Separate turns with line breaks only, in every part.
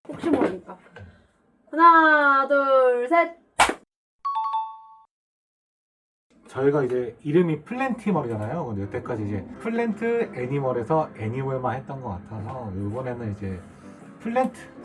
혹시 모르니까. 하나, 둘, 셋.
저희가 이제 이름이 플랜티멀이잖아요. 근데 여태까지 이제 플랜트 애니멀에서 애니멀만 했던 것 같아서 이번에는 이제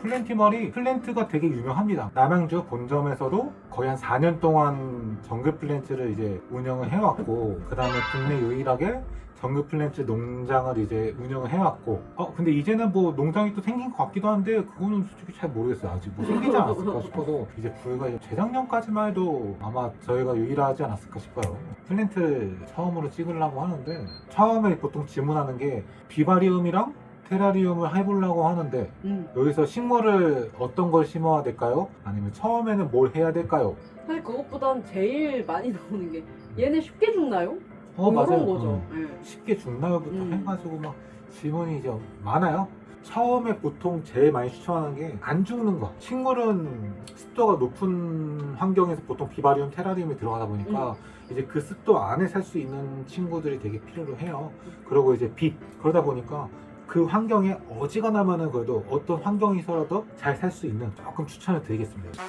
플랜티멀이 플랜트가 되게 유명합니다. 남양주 본점에서도 거의 한 4년 동안 정글 플랜트를 이제 운영을 해왔고, 그 다음에 국내 유일하게 정글 플랜트 농장을 이제 운영을 해왔고, 근데 이제는 뭐 농장이 또 생긴 것 같기도 한데 그거는 솔직히 잘 모르겠어요. 아직 뭐 생기지 않았을까 싶어서 이제 불과 재작년까지만 해도 아마 저희가 유일하지 않았을까 싶어요. 플랜트 처음으로 찍으려고 하는데, 처음에 보통 질문하는 게 비바리움이랑 테라리움을 해보려고 하는데, 여기서 식물을 어떤 걸 심어야 될까요? 아니면 처음에는 뭘 해야 될까요?
사실 그것보단 제일 많이 나오는 게 얘네 쉽게 죽나요? 이런
맞아요.
거죠.
쉽게 죽나요부터
음.
해가지고 막 질문이 이제 많아요. 처음에 보통 제일 많이 추천하는 게 안 죽는 거. 식물은 습도가 높은 환경에서 보통 비바리움, 테라리움이 들어가다 보니까 이제 그 습도 안에 살 수 있는 친구들이 되게 필요로 해요. 그리고 이제 빛. 그러다 보니까 그 환경에 어지간하면은 그래도 어떤 환경이서라도 잘 살 수 있는 조금 추천을 드리겠습니다.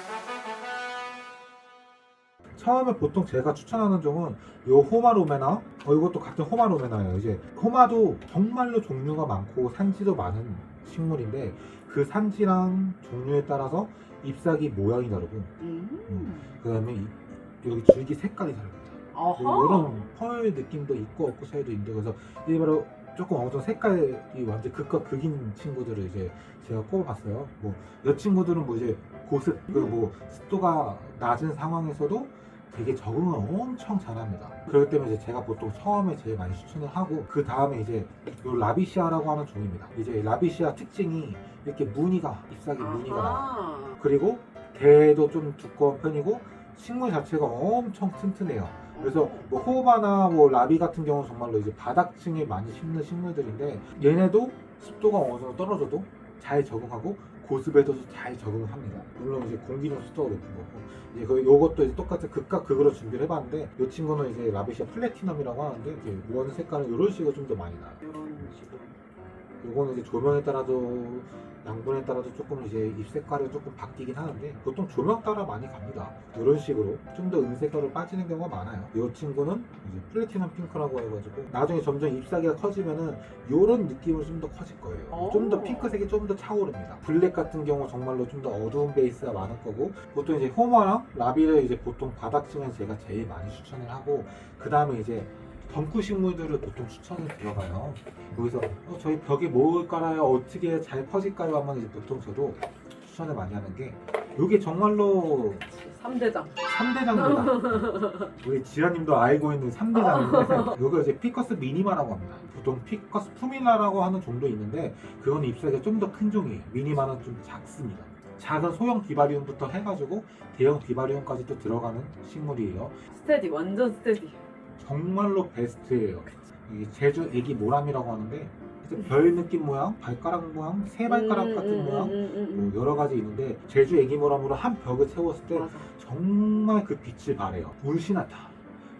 처음에 보통 제가 추천하는 종은 요 호마로메나, 이것도 같은 호마로메나예요. 이제 호마도 정말로 종류가 많고 산지도 많은 식물인데, 그 산지랑 종류에 따라서 잎사귀 모양이 다르고, 그 다음에 여기 줄기 색깔이 다릅니다.
아하.
이런 펄 느낌도 있고 없고 차이도 있는데, 그래서 이게 바로 조금 어느 정도 색깔이 완전 극과 극인 친구들을 이제 제가 꼽아봤어요. 뭐 이 친구들은 뭐 이제 고습, 뭐 습도가 낮은 상황에서도 되게 적응을 엄청 잘합니다. 그렇기 때문에 이제 제가 보통 처음에 제일 많이 추천을 하고, 그 다음에 이제 요 라비시아라고 하는 종입니다. 이제 라비시아 특징이 이렇게 무늬가, 잎사귀 무늬가 나와요. 그리고 대도 좀 두꺼운 편이고 식물 자체가 엄청 튼튼해요. 그래서 뭐 호바나 뭐 라비 같은 경우는 정말로 이제 바닥층에 많이 심는 식물들인데, 얘네도 습도가 어느 정도 떨어져도 잘 적응하고 고습에도 잘 적응을 합니다. 물론 이제 공기중 습도가 높은 거고, 이제 요것도 이제 똑같은 극과 극으로 준비를 해봤는데, 이 친구는 이제 라비시아 플래티넘이라고 하는데, 이제 무언 색깔은 이런 식으로 좀 더 많이 나요.
이런 식으로.
요거는 이제 조명에 따라도 양분에 따라도 조금 이제 잎 색깔이 조금 바뀌긴 하는데, 보통 조명 따라 많이 갑니다. 이런 식으로 좀 더 은색깔로 빠지는 경우가 많아요. 이 친구는 이제 플래티넘 핑크라고 해가지고 나중에 점점 잎사귀가 커지면은 이런 느낌으로 좀 더 커질 거예요. 좀 더 핑크색이 좀 더 차오릅니다. 블랙 같은 경우 정말로 좀 더 어두운 베이스가 많을 거고, 보통 이제 호마랑 라비를 이제 보통 바닥층에 제가 제일 많이 추천을 하고, 그 다음에 이제 덩쿠 식물들을 보통 추천을 들어가요. 여기서 저희 벽에 뭘 깔아요? 어떻게 잘 퍼질까요? 하면 이제 보통 저도 추천을 많이 하는 게, 이게 정말로
3대장.
3대장입니다. 우리 지라님도 알고 있는 3대장인데, 여기가 이제 피커스 미니마라고 합니다. 보통 피커스 푸밀라라고 하는 종도 있는데, 그건 잎사귀가 좀 더 큰 종이에요. 미니마는 좀 작습니다. 작은 소형 비바리움부터 해가지고 대형 비바리움까지 또 들어가는 식물이에요.
스테디, 완전 스테디.
정말로 베스트예요. 이 제주 애기 모람이라고 하는데, 별 느낌 모양, 발가락 모양, 새 발가락 같은 모양, 뭐 여러 가지 있는데, 제주 애기 모람으로 한 벽을 채웠을 때
맞아.
정말 그 빛을 발해요. 울시나타.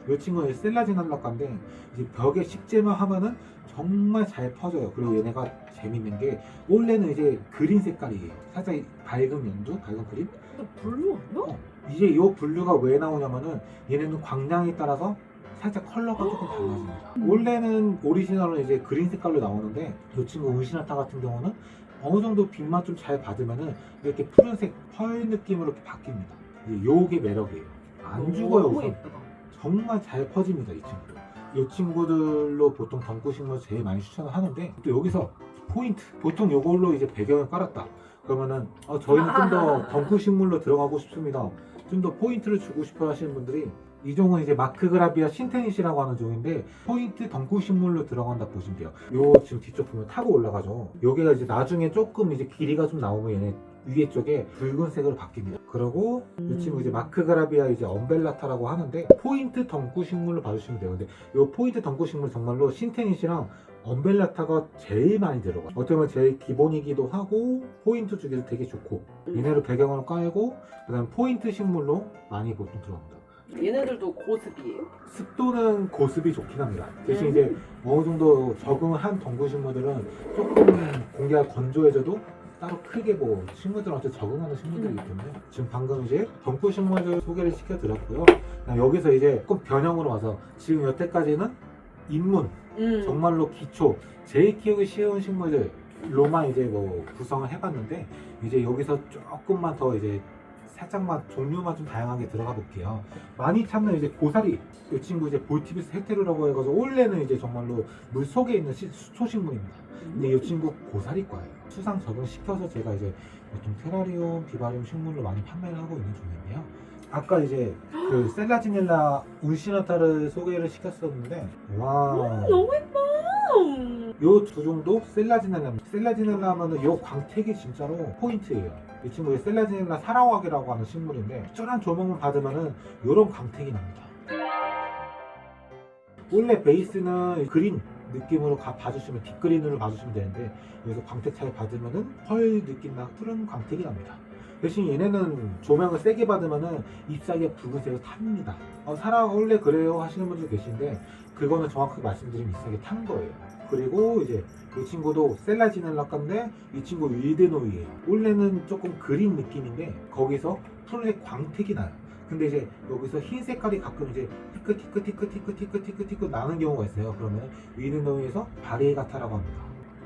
이 친구는 셀라지날라카인데, 이제 벽에 식재만 하면은 정말 잘 퍼져요. 그리고 얘네가 재밌는 게, 원래는 이제 그린 색깔이에요. 살짝 밝은 연두, 밝은 그린.
근데 블루 아니야?
이제 이 블루가 왜 나오냐면은, 얘네는 광량에 따라서 살짝 컬러가 조금 달라집니다. 원래는 오리지널은 이제 그린 색깔로 나오는데, 이 친구 운시나타 같은 경우는 어느 정도 빛만 좀 잘 받으면은 이렇게 푸른색 펄 느낌으로 이렇게 바뀝니다. 이제 요게 매력이에요. 안 죽어요.
너무
우선
예쁘다.
정말 잘 퍼집니다, 이 친구들. 이 친구들로 보통 덩쿠 식물 제일 많이 추천을 하는데, 또 여기서 포인트. 보통 요걸로 이제 배경을 깔았다. 그러면은 저희는 좀 더 덩쿠 식물로 들어가고 싶습니다. 좀 더 포인트를 주고 싶어 하시는 분들이, 이 종은 이제 마크그라비아 신테닛이라고 하는 종인데, 포인트 덩쿠 식물로 들어간다 보시면 돼요. 요 지금 뒤쪽 보면 타고 올라가죠. 여기가 이제 나중에 조금 이제 길이가 좀 나오면 얘네 위에 쪽에 붉은색으로 바뀝니다. 그리고 이 친구 이제 마크그라비아 이제 엄벨라타라고 하는데, 포인트 덩쿠 식물로 봐주시면 돼요. 근데 이 포인트 덩쿠 식물 정말로 신테닛이랑 엄벨라타가 제일 많이 들어가요. 어떻게 보면 제일 기본이기도 하고 포인트 주기도 되게 좋고, 얘네를 배경으로 깔고 그 다음에 포인트 식물로 많이 보통 들어갑니다.
얘네들도 고습이에요?
습도는 고습이 좋긴 합니다. 대신 이제 어느 정도 적응을 한 덩굴 식물들은 조금 공기가 건조해져도 따로 크게 뭐 식물들한테 적응하는 식물들이기 때문에 지금 방금 이제 덩굴 식물들 소개를 시켜드렸고요. 여기서 이제 꼭 변형으로 와서 지금 여태까지는 입문, 정말로 기초, 제일 키우기 쉬운 식물들로만 이제 뭐 구성을 해봤는데 이제 여기서 조금만 더 이제 살짝만 종류만 좀 다양하게 들어가 볼게요. 많이 찾는 이제 고사리, 이 친구 이제 볼티비스 헤테로라고 해서 원래는 이제 정말로 물 속에 있는 수초식물입니다. 근데 이 친구 고사리과예요. 수상 적응시켜서 제가 이제 보통 테라리움, 비바리움 식물로 많이 판매를 하고 있는 중인데요. 아까 이제 그 셀라지넬라 운시나타를 소개를 시켰었는데 와
너무 예뻐.
요 두 종도 셀라지넬라입니다. 셀라지넬라 하면은 요 광택이 진짜로 포인트예요. 이 친구의 셀라지넬라 사라왁이라고 하는 식물인데 특별한 조명을 받으면은 요런 광택이 납니다. 원래 베이스는 그린 느낌으로 봐주시면 딥그린으로 봐주시면 되는데 여기서 광택 차이 받으면은 펄 느낌나 푸른 광택이 납니다. 대신 얘네는 조명을 세게 받으면은 잎사귀가 붉은색으로 탑니다. 사라 원래 그래요 하시는 분들 계신데 그거는 정확하게 말씀드리면 잎사귀 탄 거예요. 그리고 이제 이 친구도 셀라지넬라과인데 이 친구 윌드노이예요. 원래는 조금 그린 느낌인데 거기서 푸른색 광택이 나요. 근데 이제 여기서 흰 색깔이 가끔 이제 티끌티끌 나는 경우가 있어요. 그러면 윌드노이에서 바리에가타라고 합니다.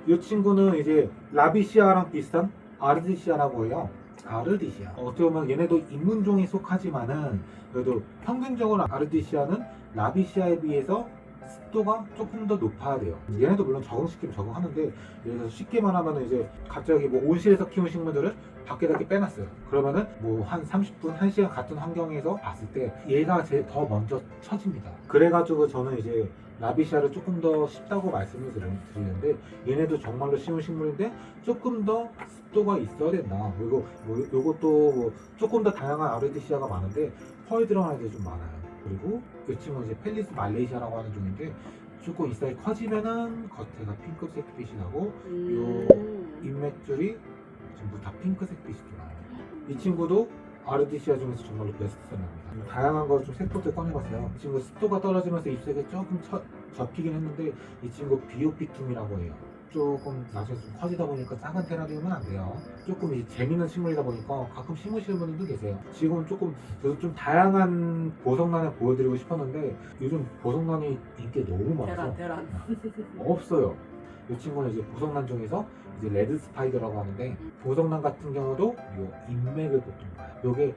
이 친구는 이제 라비시아랑 비슷한 아르디시아라고 해요. 아르디시아. 어떻게 보면 얘네도 인문종에 속하지만은 그래도 평균적으로 아르디시아는 라비시아에 비해서 습도가 조금 더 높아야 돼요. 얘네도 물론 적응시키면 적응하는데 예를 들어서 쉽게 말하면 이제 갑자기 뭐 온실에서 키운 식물들을 밖에다 이렇게 빼놨어요. 그러면은 뭐 한 30분, 1시간 같은 환경에서 봤을 때 얘가 제일 더 먼저 처집니다. 그래가지고 저는 이제 라비시아를 조금 더 쉽다고 말씀을 드리는데 얘네도 정말로 쉬운 식물인데 조금 더 습도가 있어야 된다. 그리고 뭐 요것도 뭐 조금 더 다양한 아르디시아가 많은데 펄 들어가는 게 좀 많아요. 그리고 이 친구는 이제 펠리스 말레이시아라고 하는 종인데 조금 잎사귀 커지면은 겉에가 핑크색 빛이 나고 요 잎맥줄이 전부 다 핑크색 빛이 돌아요. 이 친구도 아르디시아 중에서 정말로 베스트셀러입니다. 다양한 걸 좀 세포들 꺼내봤어요. 이 친구 습도가 떨어지면서 잎색이 조금 접히긴 했는데 이 친구 비오피툼이라고 해요. 조금 나중에 좀 커지다 보니까 작은 테라리움은 안 돼요. 조금 이제 재밌는 식물이다 보니까 가끔 심으시는 분들도 계세요. 지금 조금 저도 좀 다양한 보석란을 보여드리고 싶었는데 요즘 보석란이 인기 너무 많아서
대란.
없어요. 이 친구는 이제 보석란 중에서 이제 레드 스파이더라고 하는데 보석란 같은 경우도 요 인맥을 보통 봐요. 요게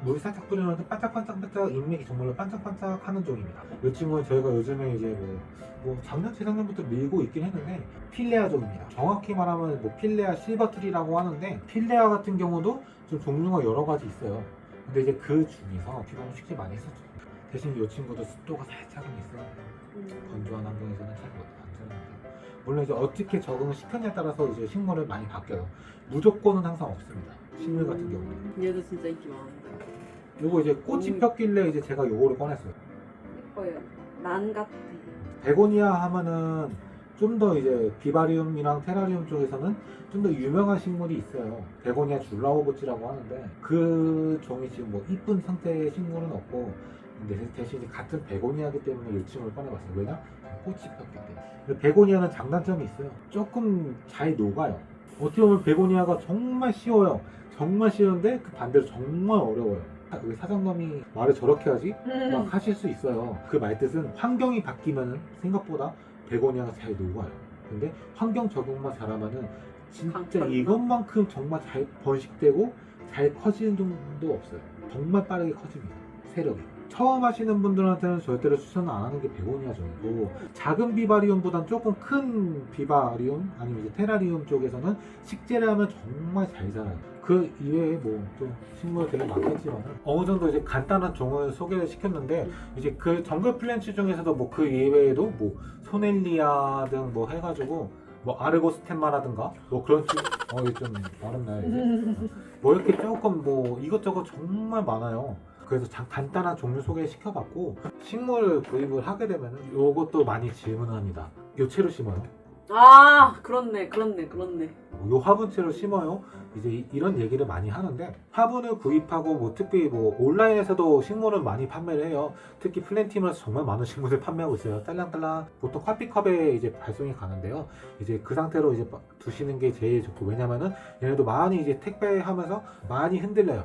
물 살짝 뿌리면서 반짝반짝 인맥이 정말로 반짝반짝하는 종입니다. 이 친구는 저희가 요즘에 이제 뭐 작년 재작년부터 밀고 있긴 했는데 필레아 종입니다. 정확히 말하면 뭐 필레아 실버트리라고 하는데 필레아 같은 경우도 좀 종류가 여러 가지 있어요. 근데 이제 그 중에서 비바람 식재 많이 했었죠. 대신 이 친구도 습도가 살짝은 있어요. 건조한 환경에서는 잘 안전합니다. 물론 이제 어떻게 적응을 시켰냐에 따라서 이제 식물을 많이 바뀌어요. 무조건은 항상 없습니다. 식물 같은 경우는.
얘도 진짜 인기 많은데.
요거 이제 꽃이 폈길래 이제 제가 요거를 꺼냈어요.
예뻐요. 난 같아.
베고니아 하면은 좀 더 이제 비바리움이랑 테라리움 쪽에서는 좀 더 유명한 식물이 있어요. 베고니아 줄라오보치라고 하는데 그 종이 지금 뭐 이쁜 상태의 식물은 없고 근데 대신 같은 베고니아이기 때문에 이 친구를 꺼내봤어요. 왜냐? 꽃이 폈기 때문에. 베고니아는 장단점이 있어요. 조금 잘 녹아요. 어떻게 보면 베고니아가 정말 쉬워요. 정말 쉬운데 그 반대로 정말 어려워요. 왜 사장님이 말을 저렇게 하지? 막 하실 수 있어요. 그 말뜻은 환경이 바뀌면은 생각보다 베고니아가 잘 녹아요. 근데 환경 적응만 잘하면은 진짜 이것만큼 정말 잘 번식되고 잘 커지는 정도 없어요. 정말 빠르게 커집니다. 세력이. 처음 하시는 분들한테는 절대로 추천을 안 하는 게 베고니아 종이고 작은 비바리움보단 조금 큰 비바리움 아니면 이제 테라리움 쪽에서는 식재를 하면 정말 잘 자라요. 그 이외에 뭐 또 식물 되게 많겠지만 어느 정도 이제 간단한 종을 소개를 시켰는데 이제 그 정글 플랜츠 중에서도 뭐 그 이외에도 뭐 소넬리아 등 뭐 해가지고 뭐 아르고스템마라든가 뭐 그런 이게 좀 어렵나요 이제 뭐 이렇게 조금 뭐 이것저것 정말 많아요. 그래서 간단한 종류 소개시켜봤고 식물 구입을 하게 되면 요것도 많이 질문합니다. 요채로 심어요?
아 그렇네.
요 화분채로 심어요. 이제 이런 얘기를 많이 하는데 화분을 구입하고 뭐 특히 뭐 온라인에서도 식물을 많이 판매를 해요. 특히 플랜티머에서 정말 많은 식물을 판매하고 있어요. 딸랑딸랑 보통 커피컵에 이제 발송이 가는데요. 이제 그 상태로 이제 두시는 게 제일 좋고, 왜냐면은 얘네도 많이 이제 택배하면서 많이 흔들려요.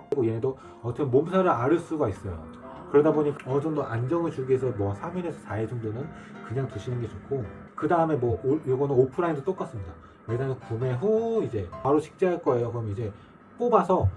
그리고 얘네도 어떤 몸살을 앓을 수가 있어요. 그러다 보니 어느 정도 안정을 주기 위해서 뭐 3일에서 4일 정도는 그냥 두시는 게 좋고, 그 다음에 뭐 요거는 오프라인도 똑같습니다. 왜냐면 구매 후 이제 바로 식재할 거예요. 그럼 이제 뽑아서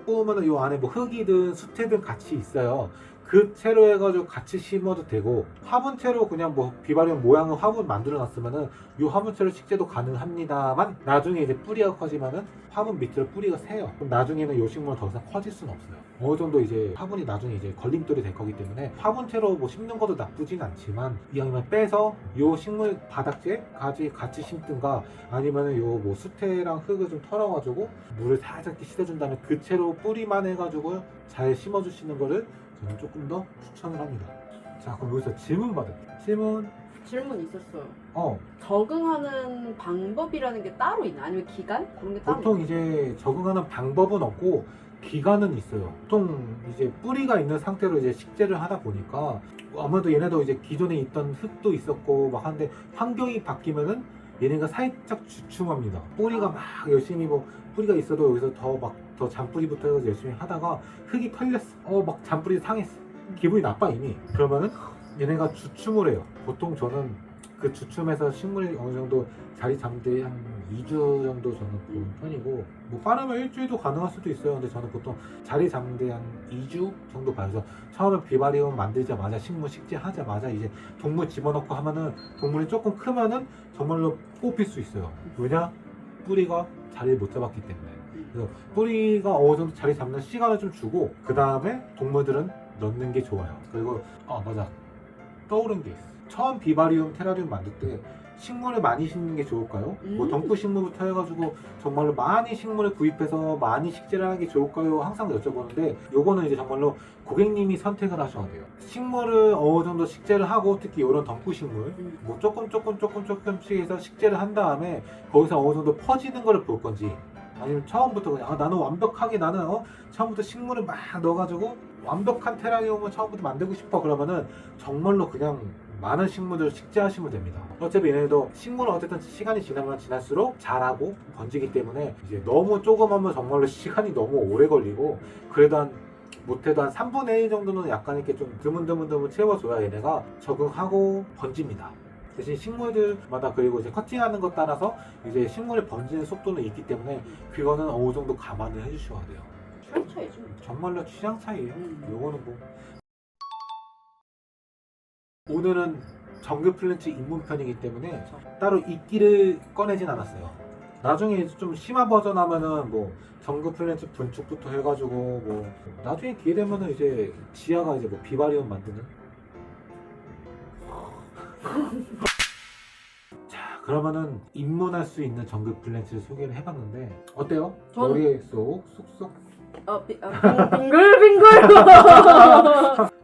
뽑으면 요 안에 뭐 흙이든 수태든 같이 있어요. 그 채로 해가지고 같이 심어도 되고, 화분채로 그냥 뭐 비바리움 모양의 화분 만들어 놨으면은 요 화분채로 식재도 가능합니다만, 나중에 이제 뿌리가 커지면은 화분 밑으로 뿌리가 새요. 그럼 나중에는 요 식물은 더 이상 커질 수는 없어요. 어느 정도 이제 화분이 나중에 이제 걸림돌이 될 거기 때문에 화분채로 뭐 심는 것도 나쁘진 않지만, 이왕이면 빼서 요 식물 바닥재까지 같이 심든가, 아니면은 요 뭐 수태랑 흙을 좀 털어가지고 물을 살짝 씻어준 다음에 그 채로 뿌리만 해가지고 잘 심어주시는 거를 저는 조금 더 추천을 합니다. 자, 그럼 여기서 질문 받을게요.
질문 있었어요.
어,
적응하는 방법이라는 게 따로 있나? 아니면 기간? 그런 게 따로
보통
있나?
이제 적응하는 방법은 없고 기간은 있어요. 보통 이제 뿌리가 있는 상태로 이제 식재를 하다 보니까 아무래도 얘네도 이제 기존에 있던 흙도 있었고 막 한데 환경이 바뀌면은 얘네가 살짝 주춤합니다. 뿌리가 막 열심히 뭐 뿌리가 있어도 여기서 더 잔뿌리부터 해서 열심히 하다가 흙이 털렸어. 막 잔뿌리 상했어. 기분이 나빠 이미. 그러면은 얘네가 주춤을 해요. 보통 저는 그 주춤에서 식물이 어느 정도 자리 잡는 데 한 2주 정도 저는 보는 편이고, 뭐 빠르면 일주일도 가능할 수도 있어요. 근데 저는 보통 자리 잡는 데 한 2주 정도 봐요. 그래서 처음에 비바리움 만들자마자 식물 식재하자마자 이제 동물 집어넣고 하면은 동물이 조금 크면은 정말로 뽑힐 수 있어요. 왜냐? 뿌리가 자리를 못 잡았기 때문에. 그래서 뿌리가 어느 정도 자리 잡는 시간을 좀 주고 그 다음에 동물들은 넣는 게 좋아요. 그리고 맞아, 떠오른 게 있어. 처음 비바리움 테라리움 만들 때 식물을 많이 심는 게 좋을까요? 뭐 덩크 식물부터 해가지고 정말로 많이 식물을 구입해서 많이 식재를 하는 게 좋을까요? 항상 여쭤보는데, 요거는 이제 정말로 고객님이 선택을 하셔야 돼요. 식물을 어느 정도 식재를 하고, 특히 이런 덩크 식물 뭐 조금씩 해서 식재를 한 다음에 거기서 어느 정도 퍼지는 거를 볼 건지, 아니면 처음부터 그냥 나는 완벽하게 나는 처음부터 식물을 막 넣어가지고 완벽한 테라리움을 처음부터 만들고 싶어, 그러면은 정말로 그냥 많은 식물들 식재하시면 됩니다. 어차피 얘네도 식물은 어쨌든 시간이 지나면 지날수록 자라고 번지기 때문에 이제 너무 조그마면 정말로 시간이 너무 오래 걸리고, 그래도 못해도 한 3분의 1 정도는 약간 이렇게 좀 드문드문 채워줘야 얘네가 적응하고 번집니다. 대신 식물들마다, 그리고 이제 커팅하는 것 따라서 이제 식물이 번지는 속도는 있기 때문에 그거는 어느 정도 감안을 해주셔야 돼요.
취향 차이죠.
정말로 취향 차이예요. 요거는 뭐 오늘은 정글 플랜츠 입문편이기 때문에 따로 이끼를 꺼내진 않았어요. 나중에 좀 심화 버전 하면은 뭐 정글 플랜츠 분축부터 해가지고 뭐 나중에 기회 되면은 이제 지하가 이제 뭐 비바리움 만드는. 자, 그러면은 입문할 수 있는 정글 플랜츠를 소개를 해봤는데 어때요?
저는-
머리에 쏙쏙
빙글빙글.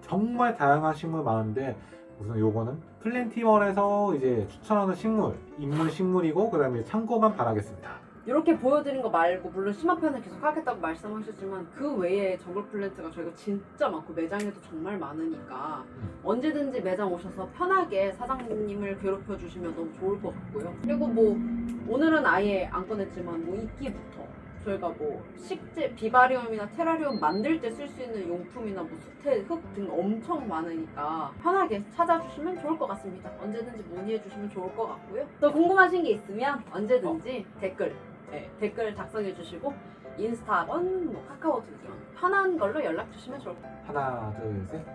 정말 다양한 식물 많은데, 우선 요거는 플랜티먼에서 이제 추천하는 식물, 입문 식물이고, 그 다음에 참고만 바라겠습니다.
이렇게 보여드린 거 말고, 물론 심화편을 계속 하겠다고 말씀하셨지만 그 외에 정글 플랜트가 저희가 진짜 많고 매장에도 정말 많으니까 언제든지 매장 오셔서 편하게 사장님을 괴롭혀 주시면 너무 좋을 것 같고요. 그리고 뭐 오늘은 아예 안 꺼냈지만 뭐 이끼부터 저희가 뭐 식재, 비바리움이나 테라리움 만들 때 쓸 수 있는 용품이나 뭐 수태, 흙 등 엄청 많으니까 편하게 찾아주시면 좋을 것 같습니다. 언제든지 문의해 주시면 좋을 것 같고요. 또 궁금하신 게 있으면 언제든지 댓글 작성해 주시고 인스타건, 뭐 카카오톡이건 편한 걸로 연락 주시면 좋을 것 같아요.
하나, 둘, 셋.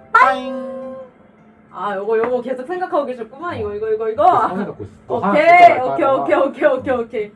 아, 요거 계속 생각하고 계셨구만. 이거.
성의 갖고 있어. 너 하나
오케이,
줄까 말까 하다가
오케이.